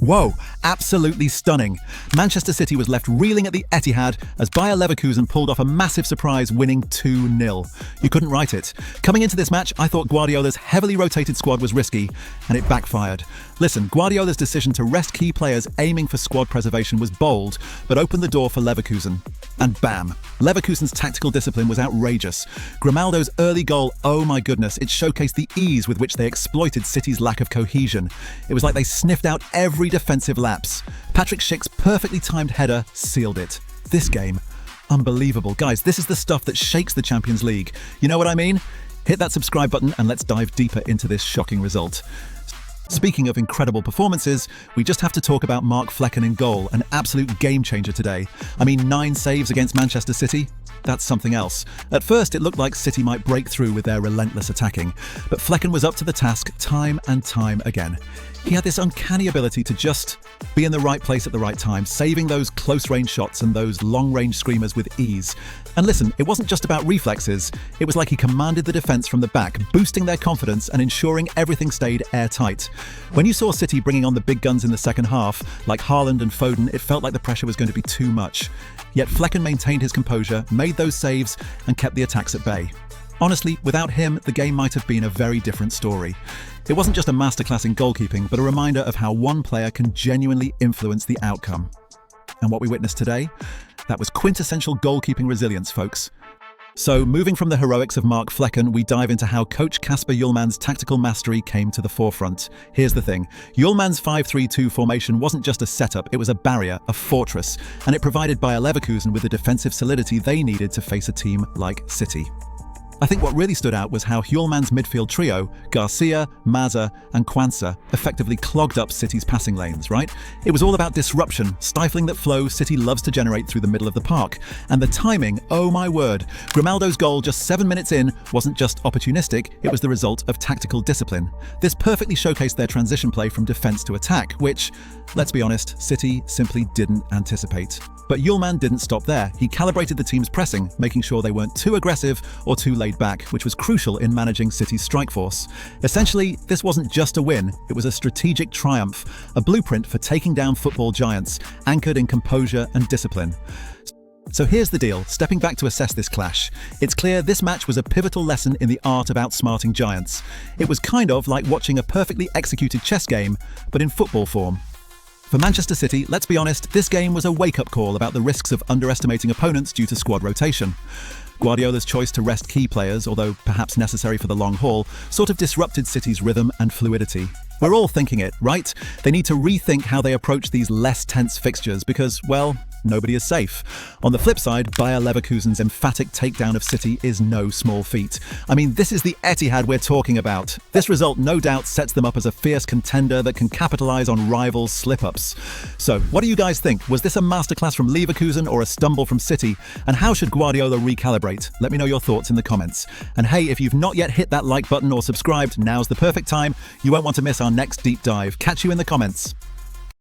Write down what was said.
Whoa, absolutely stunning. Manchester City was left reeling at the Etihad as Bayer Leverkusen pulled off a massive surprise, winning 2-0. You couldn't write it. Coming into this match, I thought Guardiola's heavily rotated squad was risky, and it backfired. Listen, Guardiola's decision to rest key players aiming for squad preservation was bold, but opened the door for Leverkusen. And bam, Leverkusen's tactical discipline was outrageous. Grimaldo's early goal, oh my goodness, it showcased the ease with which they exploited City's lack of cohesion. It was like they sniffed out every defensive lapse. Patrik Schick's perfectly timed header sealed it. This game, unbelievable. Guys, this is the stuff that shakes the Champions League. You know what I mean? Hit that subscribe button and let's dive deeper into this shocking result. Speaking of incredible performances, we just have to talk about Mark Flekken in goal, an absolute game changer today. I mean, 9 saves against Manchester City? That's something else. At first, it looked like City might break through with their relentless attacking, but Flekken was up to the task time and time again. He had this uncanny ability to just be in the right place at the right time, saving those close-range shots and those long-range screamers with ease. And listen, it wasn't just about reflexes, it was like he commanded the defence from the back, boosting their confidence and ensuring everything stayed airtight. When you saw City bringing on the big guns in the second half, like Haaland and Foden, it felt like the pressure was going to be too much. Yet Flekken maintained his composure, made those saves, and kept the attacks at bay. Honestly, without him, the game might have been a very different story. It wasn't just a masterclass in goalkeeping, but a reminder of how one player can genuinely influence the outcome. And what we witnessed today? That was quintessential goalkeeping resilience, folks. So, moving from the heroics of Mark Flekken, we dive into how coach Kasper Hjulmand's tactical mastery came to the forefront. Here's the thing. Hjulmand's 5-3-2 formation wasn't just a setup, it was a barrier, a fortress, and it provided Bayer Leverkusen with the defensive solidity they needed to face a team like City. I think what really stood out was how Hjulmand's midfield trio, Garcia, Maza, and Quansah, effectively clogged up City's passing lanes, right? It was all about disruption, stifling that flow City loves to generate through the middle of the park. And the timing, oh my word. Grimaldo's goal just 7 minutes in wasn't just opportunistic, it was the result of tactical discipline. This perfectly showcased their transition play from defence to attack, which, let's be honest, City simply didn't anticipate. But Hjulmand didn't stop there. He calibrated the team's pressing, making sure they weren't too aggressive or too laid back, which was crucial in managing City's strike force. Essentially, this wasn't just a win, it was a strategic triumph, a blueprint for taking down football giants, anchored in composure and discipline. So here's the deal, stepping back to assess this clash. It's clear this match was a pivotal lesson in the art of outsmarting giants. It was kind of like watching a perfectly executed chess game, but in football form. For Manchester City, let's be honest, this game was a wake-up call about the risks of underestimating opponents due to squad rotation. Guardiola's choice to rest key players, although perhaps necessary for the long haul, sort of disrupted City's rhythm and fluidity. We're all thinking it, right? They need to rethink how they approach these less tense fixtures because, well, nobody is safe. On the flip side, Bayer Leverkusen's emphatic takedown of City is no small feat. I mean, this is the Etihad we're talking about. This result no doubt sets them up as a fierce contender that can capitalise on rivals' slip-ups. So, what do you guys think? Was this a masterclass from Leverkusen or a stumble from City? And how should Guardiola recalibrate? Let me know your thoughts in the comments. And hey, if you've not yet hit that like button or subscribed, now's the perfect time. You won't want to miss our next deep dive. Catch you in the comments.